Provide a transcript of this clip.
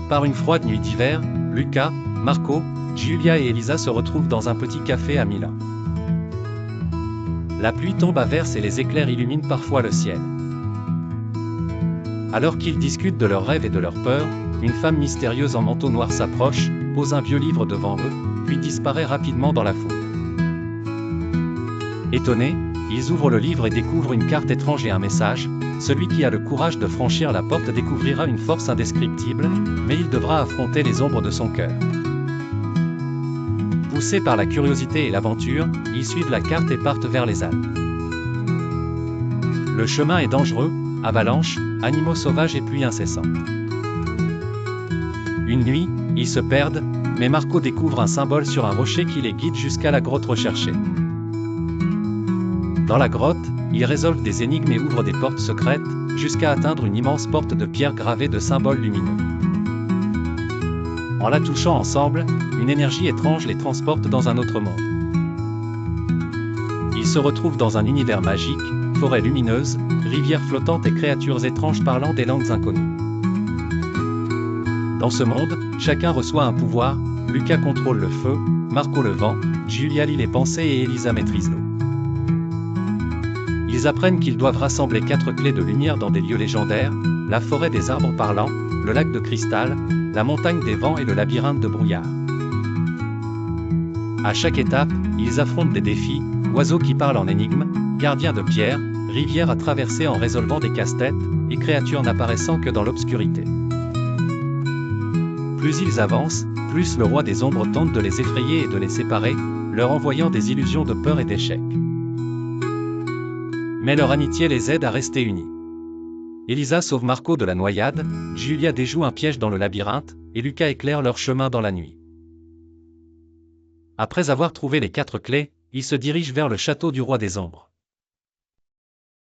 Par une froide nuit d'hiver, Luca, Marco, Giulia et Elisa se retrouvent dans un petit café à Milan. La pluie tombe à verse et les éclairs illuminent parfois le ciel. Alors qu'ils discutent de leurs rêves et de leurs peurs, une femme mystérieuse en manteau noir s'approche, pose un vieux livre devant eux, puis disparaît rapidement dans la foule. Étonnés, ils ouvrent le livre et découvrent une carte étrange et un message. Celui qui a le courage de franchir la porte découvrira une force indescriptible, mais il devra affronter les ombres de son cœur. Poussés par la curiosité et l'aventure, ils suivent la carte et partent vers les Alpes. Le chemin est dangereux, avalanches, animaux sauvages et pluie incessante. Une nuit, ils se perdent, mais Marco découvre un symbole sur un rocher qui les guide jusqu'à la grotte recherchée. Dans la grotte, ils résolvent des énigmes et ouvrent des portes secrètes, jusqu'à atteindre une immense porte de pierre gravée de symboles lumineux. En la touchant ensemble, une énergie étrange les transporte dans un autre monde. Ils se retrouvent dans un univers magique, forêts lumineuses, rivières flottantes et créatures étranges parlant des langues inconnues. Dans ce monde, chacun reçoit un pouvoir. Luca contrôle le feu, Marco le vent, Giulia lit les pensées et Elisa maîtrise l'eau. Ils apprennent qu'ils doivent rassembler 4 clés de lumière dans des lieux légendaires, la forêt des arbres parlants, le lac de cristal, la montagne des vents et le labyrinthe de brouillard. À chaque étape, ils affrontent des défis, oiseaux qui parlent en énigmes, gardiens de pierre, rivières à traverser en résolvant des casse-têtes, et créatures n'apparaissant que dans l'obscurité. Plus ils avancent, plus le roi des ombres tente de les effrayer et de les séparer, leur envoyant des illusions de peur et d'échec. Mais leur amitié les aide à rester unis. Elisa sauve Marco de la noyade, Giulia déjoue un piège dans le labyrinthe, et Luca éclaire leur chemin dans la nuit. Après avoir trouvé les 4 clés, ils se dirigent vers le château du roi des ombres.